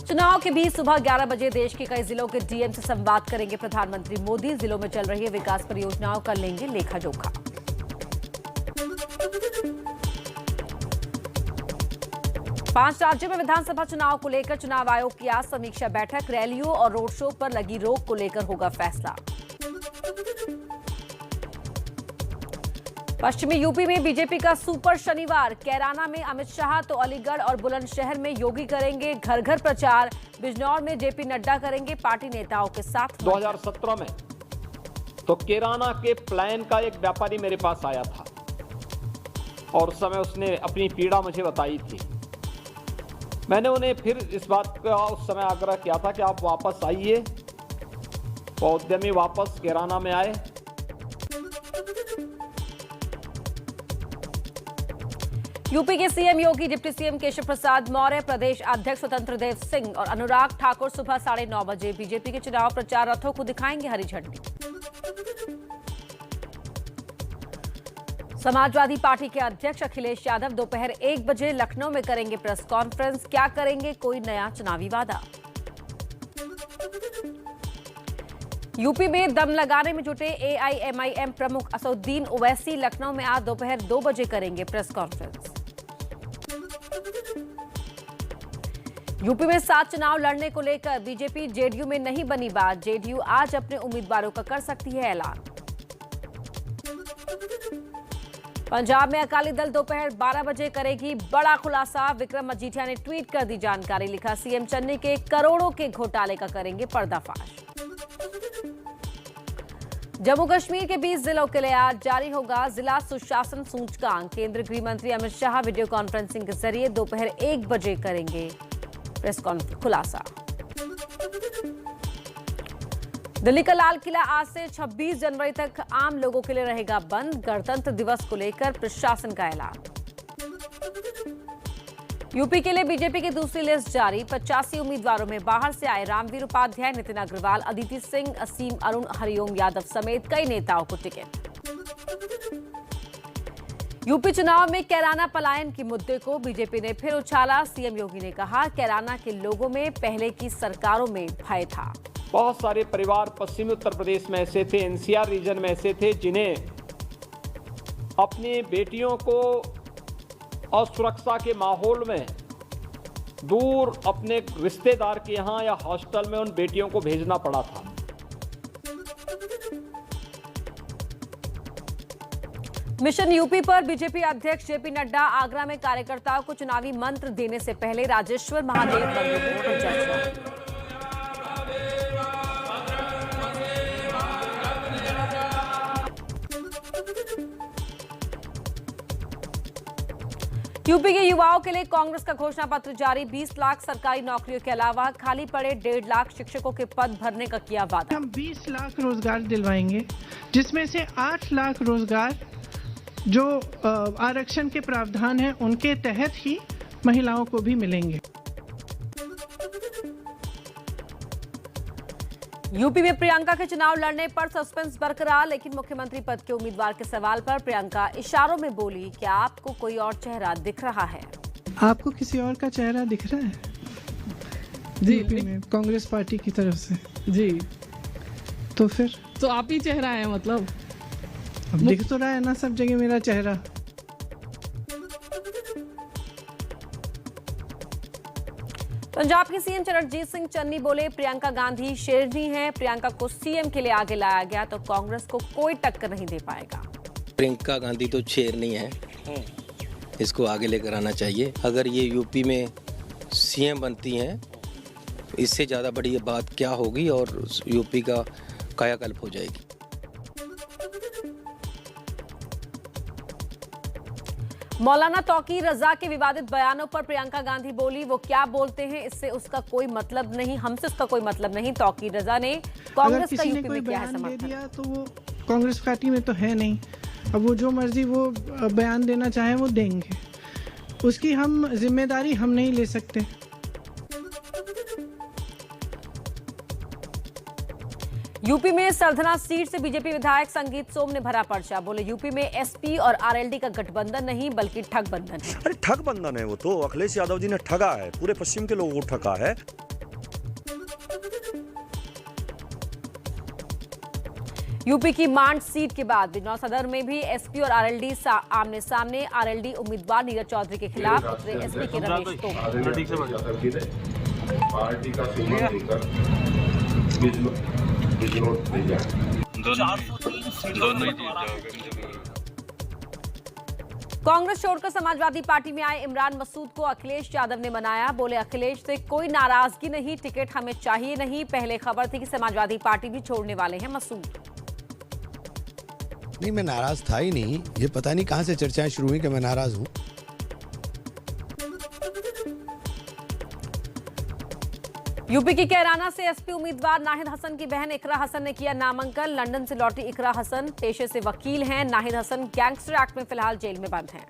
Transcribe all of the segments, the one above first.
चुनाव के बीच सुबह 11 बजे देश के कई जिलों के डीएम से संवाद करेंगे प्रधानमंत्री मोदी। जिलों में चल रही विकास परियोजनाओं का लेंगे लेखा जोखा। पांच राज्यों में विधानसभा चुनाव को लेकर चुनाव आयोग की आज समीक्षा बैठक। रैलियों और रोड शो पर लगी रोक को लेकर होगा फैसला। पश्चिमी यूपी में बीजेपी का सुपर शनिवार। कैराना में अमित शाह तो अलीगढ़ और बुलंदशहर में योगी करेंगे घर घर प्रचार। बिजनौर में जेपी नड्डा करेंगे पार्टी नेताओं के साथ। 2017 में तो कैराना के प्लान का एक व्यापारी मेरे पास आया था और उस समय उसने अपनी पीड़ा मुझे बताई थी। मैंने उन्हें फिर इस बात का उस समय आग्रह किया था कि आप वापस आइए। वो उद्यमी वापस कैराना में आए। यूपी के सीएम योगी, डिप्टी सीएम केशव प्रसाद मौर्य, प्रदेश अध्यक्ष स्वतंत्र देव सिंह और अनुराग ठाकुर सुबह 9:30 बजे बीजेपी के चुनाव प्रचार रथों को दिखाएंगे हरी झंडी। समाजवादी पार्टी के अध्यक्ष अखिलेश यादव दोपहर 1 बजे लखनऊ में करेंगे प्रेस कॉन्फ्रेंस। क्या करेंगे, कोई नया चुनावी वादा? यूपी में दम लगाने में जुटे एआईएमआईएम प्रमुख असदुद्दीन ओवैसी लखनऊ में आज दोपहर 2 बजे करेंगे प्रेस कॉन्फ्रेंस। यूपी में 7 चुनाव लड़ने को लेकर बीजेपी जेडीयू में नहीं बनी बात। जेडीयू आज अपने उम्मीदवारों का कर सकती है ऐलान। पंजाब में अकाली दल दोपहर 12 बजे करेगी बड़ा खुलासा। विक्रम मजीठिया ने ट्वीट कर दी जानकारी। लिखा, सीएम चन्नी के करोड़ों के घोटाले का करेंगे पर्दाफाश। जम्मू कश्मीर के 20 जिलों के लिए आज जारी होगा जिला सुशासन सूचकांक। केंद्रीय गृह मंत्री अमित शाह वीडियो कॉन्फ्रेंसिंग के जरिए दोपहर 1 बजे करेंगे प्रेस खुलासा। दिल्ली का लाल किला आज से 26 जनवरी तक आम लोगों के लिए रहेगा बंद। गणतंत्र दिवस को लेकर प्रशासन का ऐलान। यूपी के लिए बीजेपी की दूसरी लिस्ट जारी। 85 उम्मीदवारों में बाहर से आए रामवीर उपाध्याय, नितिन अग्रवाल, अदिति सिंह, असीम अरुण, हरिओम यादव समेत कई नेताओं को टिकट। यूपी चुनाव में कैराना पलायन के मुद्दे को बीजेपी ने फिर उछाला। सीएम योगी ने कहा, कैराना के लोगों में पहले की सरकारों में भय था। बहुत सारे परिवार पश्चिमी उत्तर प्रदेश में ऐसे थे, एनसीआर रीजन में ऐसे थे जिन्हें अपनी बेटियों को असुरक्षा के माहौल में दूर अपने रिश्तेदार के यहाँ या हॉस्टल में उन बेटियों को भेजना पड़ा था। मिशन यूपी पर बीजेपी अध्यक्ष जेपी नड्डा आगरा में कार्यकर्ताओं को चुनावी मंत्र देने से पहले राजेश्वर महादेव मंदिर पर चर्चा। यूपी के युवाओं के लिए कांग्रेस का घोषणा पत्र जारी। 20 लाख सरकारी नौकरियों के अलावा खाली पड़े 1.5 लाख शिक्षकों के पद भरने का किया वादा। हम 20 लाख रोजगार दिलवाएंगे, जिसमें से 8 लाख रोजगार जो आरक्षण के प्रावधान है उनके तहत ही महिलाओं को भी मिलेंगे। यूपी में प्रियंका के चुनाव लड़ने पर सस्पेंस बरकरार, लेकिन मुख्यमंत्री पद के उम्मीदवार के सवाल पर प्रियंका इशारों में बोली, क्या आपको कोई और चेहरा दिख रहा है? आपको किसी और का चेहरा दिख रहा है? जी में कांग्रेस पार्टी की तरफ से जी, तो फिर तो आप ही चेहरा है मतलब? अब दिख तो रहा है ना सब जगह मेरा चेहरा। पंजाब के सीएम चरणजीत सिंह चन्नी बोले, प्रियंका गांधी शेरनी है। प्रियंका को सीएम के लिए आगे लाया गया तो कांग्रेस को कोई टक्कर नहीं दे पाएगा। प्रियंका गांधी तो शेरनी है, इसको आगे लेकर आना चाहिए। अगर ये यूपी में सीएम बनती हैं, इससे ज़्यादा बड़ी ये बात क्या होगी और यूपी का कायाकल्प हो जाएगी। मौलाना तौकीर रजा के विवादित बयानों पर प्रियंका गांधी बोली, वो क्या बोलते हैं इससे उसका कोई मतलब नहीं, हमसे उसका कोई मतलब नहीं। तौकीर रजा ने कांग्रेस का यूपी में किया है समर्थन। दे दिया तो वो कांग्रेस पार्टी में तो है नहीं, अब वो जो मर्जी वो बयान देना चाहे वो देंगे, उसकी हम जिम्मेदारी हम नहीं ले सकते। यूपी में सरधना सीट से बीजेपी विधायक संगीत सोम ने भरा पर्चा। बोले यूपी में एसपी और आरएलडी का गठबंधन नहीं बल्कि ठग बंधन है। अरे ठग बंधन है वो तो, अखिलेश यादव जी ने ठगा है, पूरे पश्चिम के लोगों को ठगा है। यूपी की मांड सीट के बाद बिजनौर सदर में भी एसपी और आरएलडी आमने सामने। आरएलडी उम्मीदवार नीरज चौधरी के खिलाफ उतरे एसपी के रमेश तोमर। पार्टी का सिंबल लेकर कांग्रेस छोड़कर समाजवादी पार्टी में आए इमरान मसूद को अखिलेश यादव ने मनाया। बोले अखिलेश से कोई नाराजगी नहीं, टिकट हमें चाहिए नहीं। पहले खबर थी कि समाजवादी पार्टी भी छोड़ने वाले हैं मसूद। नहीं, मैं नाराज था ही नहीं। ये पता नहीं कहां से चर्चाएं शुरू हुई कि मैं नाराज हूं। यूपी की कैराना से एसपी उम्मीदवार नाहिद हसन की बहन इकरा हसन ने किया नामांकन। लंदन से लौटी इकरा हसन पेशे से वकील हैं। नाहिद हसन गैंगस्टर एक्ट में फिलहाल जेल में बंद हैं।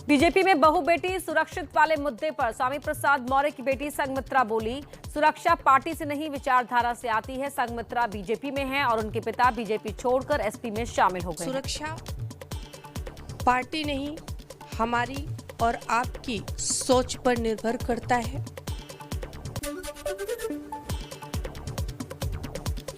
बीजेपी में बहु बेटी सुरक्षित वाले मुद्दे पर स्वामी प्रसाद मौर्य की बेटी संघमित्रा बोली, सुरक्षा पार्टी से नहीं विचारधारा से आती है। संघमित्रा बीजेपी में हैं और उनके पिता बीजेपी छोड़कर एसपी में शामिल हो गए। सुरक्षा पार्टी नहीं, हमारी और आपकी सोच पर निर्भर करता है।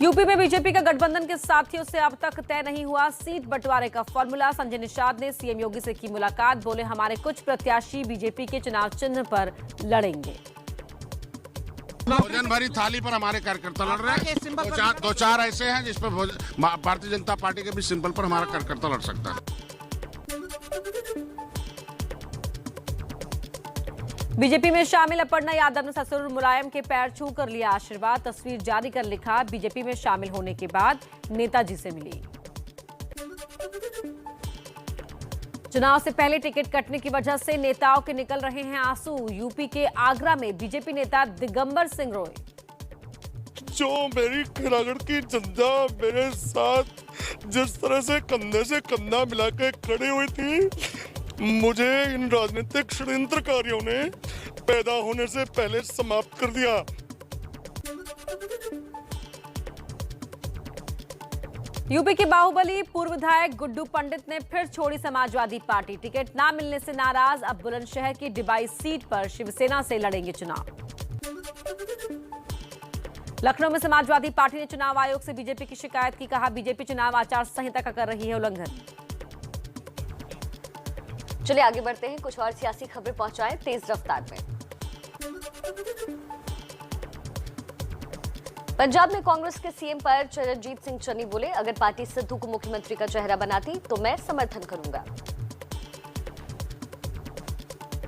यूपी में बीजेपी का गठबंधन के साथियों से अब तक तय नहीं हुआ सीट बंटवारे का फॉर्मूला। संजय निषाद ने सीएम योगी से की मुलाकात। बोले हमारे कुछ प्रत्याशी बीजेपी के चुनाव चिन्ह पर लड़ेंगे। भोजन भरी थाली पर हमारे कार्यकर्ता लड़ रहे हैं। दो चार ऐसे हैं जिस पर भारतीय जनता पार्टी के भी सिंबल पर हमारा कार्यकर्ता लड़ सकता है। बीजेपी में शामिल अपर्णा यादव ने ससुर मुलायम के पैर छू कर लिया आशीर्वाद। तस्वीर जारी कर लिखा, बीजेपी में शामिल होने के बाद नेताजी से मिली। चुनाव से पहले टिकट कटने की वजह से नेताओं के निकल रहे हैं आंसू। यूपी के आगरा में बीजेपी नेता दिगंबर सिंह रोए। जो मेरी खैरागढ़ की जनता मेरे साथ जिस तरह से कंधे से कंधा मिलाकर खड़ी हुई थी, मुझे इन राजनीतिक षड्यंत्रकारियों ने पैदा होने से पहले समाप्त कर दिया। यूपी के बाहुबली पूर्व विधायक गुड्डू पंडित ने फिर छोड़ी समाजवादी पार्टी। टिकट ना मिलने से नाराज, अब बुलंदशहर की डिबाई सीट पर शिवसेना से लड़ेंगे चुनाव। लखनऊ में समाजवादी पार्टी ने चुनाव आयोग से बीजेपी की शिकायत की। कहा बीजेपी चुनाव आचार संहिता का कर रही है उल्लंघन। चलिए आगे बढ़ते हैं, कुछ और सियासी खबरें पहुंचाएं तेज रफ्तार में। पंजाब में कांग्रेस के सीएम पर चरणजीत सिंह चन्नी बोले, अगर पार्टी सिद्धू को मुख्यमंत्री का चेहरा बनाती तो मैं समर्थन करूंगा।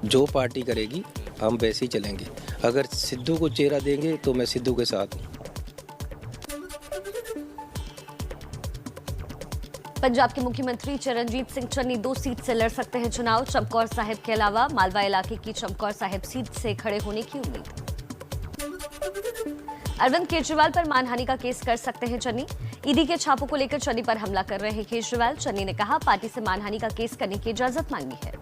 जो पार्टी करेगी हम वैसे ही चलेंगे। अगर सिद्धू को चेहरा देंगे तो मैं सिद्धू के साथ हूं। पंजाब के मुख्यमंत्री चरणजीत सिंह चन्नी 2 सीट से लड़ सकते हैं चुनाव। चमकौर साहिब के अलावा मालवा इलाके की चमकौर साहिब सीट से खड़े होने की उम्मीद। अरविंद केजरीवाल पर मानहानि का केस कर सकते हैं चन्नी। ईडी के छापों को लेकर चन्नी पर हमला कर रहे हैं केजरीवाल। चन्नी ने कहा पार्टी से मानहानि का केस करने की इजाजत मांगी है।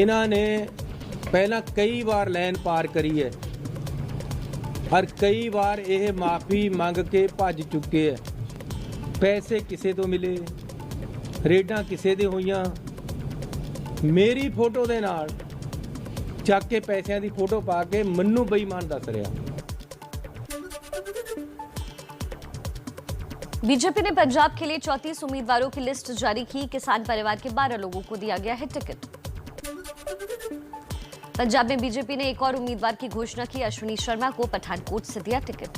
इन्होंने पहला कई बार लाइन पार करी है और कई बार ये माफी मांग के भज चुके हैं। पैसे किसे तो मिले, रेडा किसे दे होईयां, मेरी फोटो दे नाल ਚੱਕ के पैसों की फोटो पा के मन्नू बेईमान दस रहा। बीजेपी ने पंजाब के लिए 34 उम्मीदवारों की लिस्ट जारी की। किसान परिवार के 12 लोगों को दिया गया है टिकट। पंजाब में बीजेपी ने एक और उम्मीदवार की घोषणा की। अश्विनी शर्मा को पठानकोट से दिया टिकट।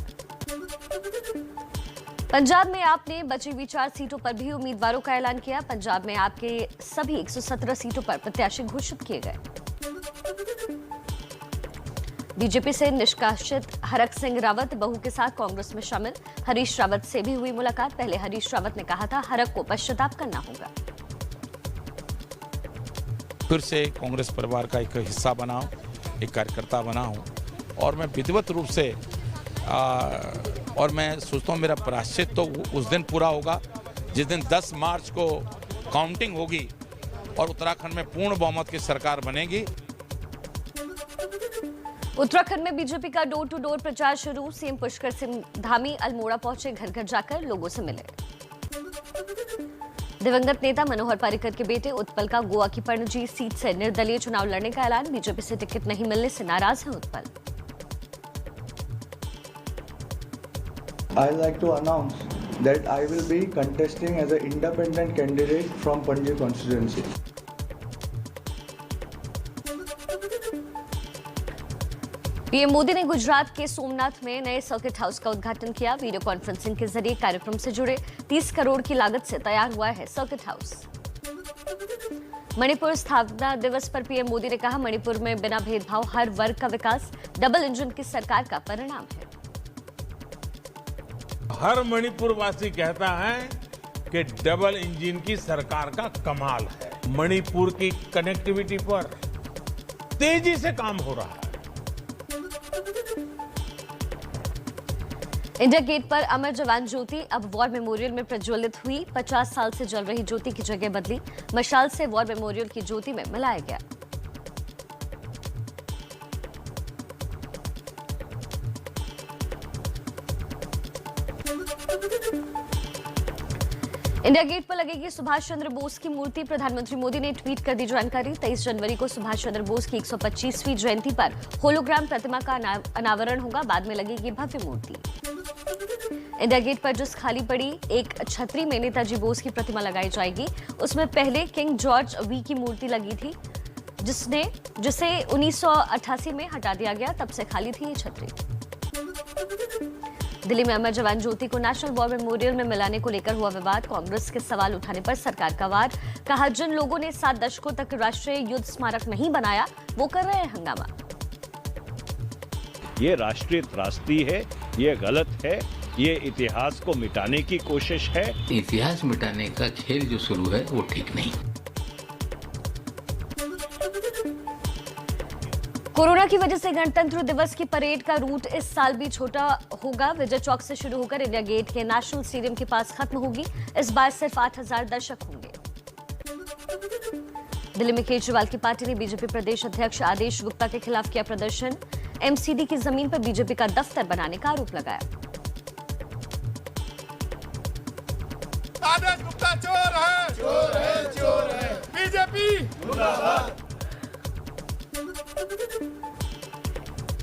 पंजाब में आपने बची हुई 4 सीटों पर भी उम्मीदवारों का ऐलान किया। पंजाब में आपके सभी 117 सीटों पर प्रत्याशी घोषित किए गए। बीजेपी से निष्कासित हरक सिंह रावत बहू के साथ कांग्रेस में शामिल। हरीश रावत से भी हुई मुलाकात। पहले हरीश रावत ने कहा था हरक को पश्चाताप करना होगा। फिर से कांग्रेस परिवार का एक हिस्सा बनाऊं, एक कार्यकर्ता बनाऊं और मैं विधिवत रूप से और मैं सोचता हूं मेरा प्रायश्चित तो उस दिन पूरा होगा जिस दिन 10 मार्च को काउंटिंग होगी और उत्तराखंड में पूर्ण बहुमत की सरकार बनेगी। उत्तराखंड में बीजेपी का डोर टू डोर प्रचार शुरू। सीएम पुष्कर सिंह धामी अल्मोड़ा पहुंचे, घर घर जाकर लोगों से मिले। दिवंगत नेता मनोहर पर्रिकर के बेटे उत्पल का गोवा की पणजी सीट से निर्दलीय चुनाव लड़ने का ऐलान। बीजेपी से टिकट नहीं मिलने से नाराज हैं Utpal. I like to announce that I will be contesting as an independent candidate from Panji constituency. PM Modi ने गुजरात के सोमनाथ में नए सर्किट हाउस का उद्घाटन किया। वीडियो कॉन्फ्रेंसिंग के जरिए कार्यक्रम से जुड़े 30 करोड़ की लागत से तैयार हुआ है सर्किट हाउस। मणिपुर स्थापना दिवस पर पीएम मोदी ने कहा, मणिपुर में बिना भेदभाव हर वर्ग का विकास डबल इंजन की सरकार का परिणाम है। हर मणिपुर वासी कहता है कि डबल इंजन की सरकार का कमाल है। मणिपुर की कनेक्टिविटी पर तेजी से काम हो रहा है। इंडिया गेट पर अमर जवान ज्योति अब वॉर मेमोरियल में प्रज्वलित हुई। 50 साल से जल रही ज्योति की जगह बदली, मशाल से वॉर मेमोरियल की ज्योति में मिलाया गया। इंडिया गेट पर लगेगी सुभाष चंद्र बोस की मूर्ति। प्रधानमंत्री मोदी ने ट्वीट कर दी जानकारी। 23 जनवरी को सुभाष चंद्र बोस की 125वीं जयंती पर होलोग्राम प्रतिमा का अनावरण होगा, बाद में लगेगी भव्य मूर्ति। इंडिया गेट पर जिस खाली पड़ी एक छतरी में नेताजी बोस की प्रतिमा लगाई जाएगी, उसमें पहले किंग जॉर्ज वी की मूर्ति लगी थी, जिसे 1988 में हटा दिया गया। तब से खाली थी ये छतरी। दिल्ली में अमर जवान ज्योति को नेशनल वॉर मेमोरियल में मिलाने को लेकर हुआ विवाद। कांग्रेस के सवाल उठाने पर सरकार का वार। कहा, जिन लोगों ने 7 दशकों तक राष्ट्रीय युद्ध स्मारक नहीं बनाया, वो कर रहे हैं हंगामा। ये राष्ट्रीय त्रासदी है, ये गलत है, ये इतिहास को मिटाने की कोशिश है। इतिहास मिटाने का खेल जो शुरू है वो ठीक नहीं। कोरोना की वजह से गणतंत्र दिवस की परेड का रूट इस साल भी छोटा होगा। विजय चौक से शुरू होकर इंडिया गेट के नेशनल स्टेडियम के पास खत्म होगी। इस बार सिर्फ 8000 दर्शक होंगे। दिल्ली में केजरीवाल की पार्टी ने बीजेपी प्रदेश अध्यक्ष आदेश गुप्ता के खिलाफ किया प्रदर्शन। एमसीडी की जमीन पर बीजेपी का दफ्तर बनाने का आरोप लगाया। आदेश गुप्ता चोर है, चोर है, चोर है। बीजेपी मुर्दाबाद।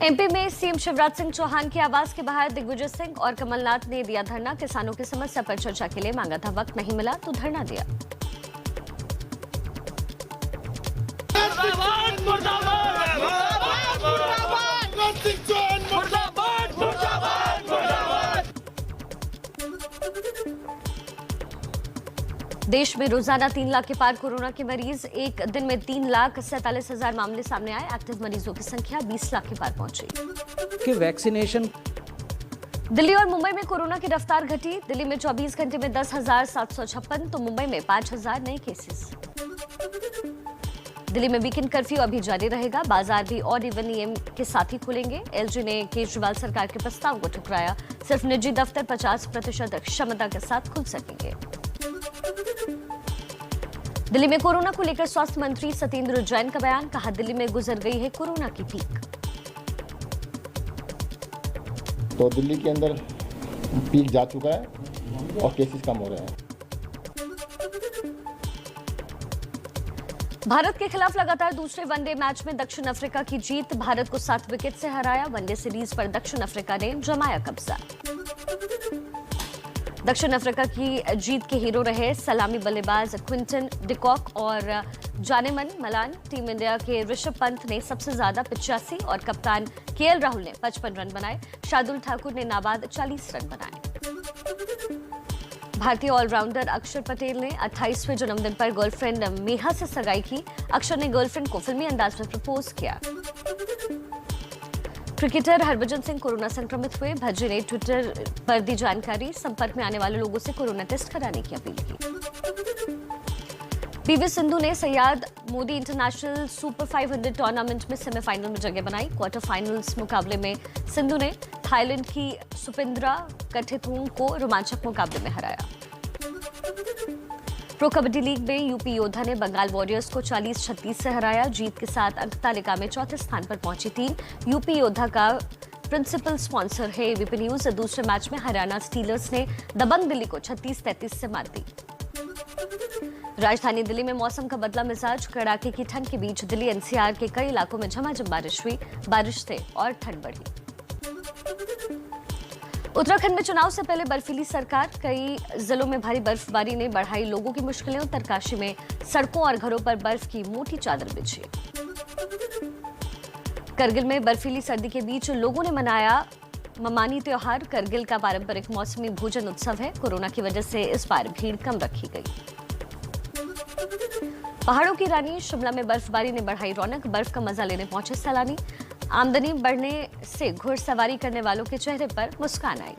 एमपी में सीएम शिवराज सिंह चौहान के आवास के बाहर दिग्विजय सिंह और कमलनाथ ने दिया धरना। किसानों की समस्या पर चर्चा के लिए मांगा था, वक्त नहीं मिला तो धरना दिया। देश में रोजाना 3 लाख के पार कोरोना के मरीज। एक दिन में 3,47,000 मामले सामने आए। एक्टिव मरीजों की संख्या 20 लाख के पार पहुंची। कि वैक्सीनेशन दिल्ली और मुंबई में कोरोना की रफ्तार घटी। दिल्ली में 24 घंटे में 10,756 तो मुंबई में 5,000 नए केसेस। दिल्ली में वीकेंड कर्फ्यू अभी जारी रहेगा। बाजार भी ऑड इवन नियम के साथ ही खुलेंगे। एलजी ने केजरीवाल सरकार के प्रस्ताव को ठुकराया। सिर्फ निजी दफ्तर 50% क्षमता के साथ खुल सकेंगे। दिल्ली में कोरोना को लेकर स्वास्थ्य मंत्री सत्येंद्र जैन का बयान। कहा, दिल्ली में गुजर गई है कोरोना की पीक। तो दिल्ली के अंदर पीक जा चुका है और केसेस कम हो रहे हैं। भारत के खिलाफ लगातार दूसरे वनडे मैच में दक्षिण अफ्रीका की जीत। भारत को 7 विकेट से हराया। वनडे सीरीज पर दक्षिण अफ्रीका ने जमाया कब्जा। दक्षिण अफ्रीका की जीत के हीरो रहे सलामी बल्लेबाज क्विंटन डिकॉक और जानेमन मलान। टीम इंडिया के ऋषभ पंत ने सबसे ज्यादा 85 और कप्तान केएल राहुल ने 55 रन बनाए। शार्दुल ठाकुर ने नाबाद 40 रन बनाए। भारतीय ऑलराउंडर अक्षर पटेल ने 28वें जन्मदिन पर गर्लफ्रेंड मेहा से सगाई की। अक्षर ने गर्लफ्रेंड को फिल्मी अंदाज में प्रपोज किया। क्रिकेटर हरभजन सिंह कोरोना संक्रमित हुए। भज्जी ने ट्विटर पर दी जानकारी। संपर्क में आने वाले लोगों से कोरोना टेस्ट कराने की अपील की। पीवी सिंधु ने Syed Modi international super 500 tournament में सेमीफाइनल में जगह बनाई। क्वार्टर फाइनल्स मुकाबले में सिंधु ने थाईलैंड की सुपिंद्रा कठेथुंग को रोमांचक मुकाबले में हराया। प्रो कबड्डी लीग में यूपी योद्धा ने बंगाल वॉरियर्स को 40-36 से हराया। जीत के साथ अंक तालिका में चौथे स्थान पर पहुंची टीम। यूपी योद्धा का प्रिंसिपल स्पॉन्सर है एबीपी न्यूज। दूसरे मैच में हरियाणा स्टीलर्स ने दबंग दिल्ली को 36-33 से मात दी। राजधानी दिल्ली में मौसम का बदला मिजाज। कड़ाके की ठंड के बीच दिल्ली एनसीआर के कई इलाकों में झमाझम बारिश हुई। बारिश से और ठंड बढ़ी। उत्तराखंड में चुनाव से पहले बर्फीली सरकार। कई जिलों में भारी बर्फबारी ने बढ़ाई लोगों की मुश्किलें। उत्तरकाशी में सड़कों और घरों पर बर्फ की मोटी चादर बिछी। करगिल में बर्फीली सर्दी के बीच लोगों ने मनाया ममानी त्योहार। करगिल का पारंपरिक मौसमी भोजन उत्सव है। कोरोना की वजह से इस बार भीड़ कम रखी गई। पहाड़ों की रानी शिमला में बर्फबारी ने बढ़ाई रौनक। बर्फ का मजा लेने पहुंचे सैलानी। आमदनी बढ़ने से घुड़सवारी करने वालों के चेहरे पर मुस्कान आई।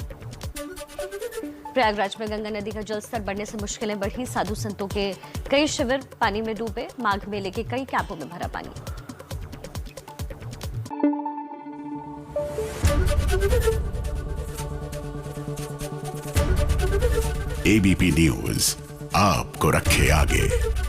प्रयागराज में गंगा नदी का जलस्तर बढ़ने से मुश्किलें बढ़ी। साधु संतों के कई शिविर पानी में डूबे। माघ मेले के कई कैंपों में भरा पानी। एबीपी न्यूज आपको रखे आगे।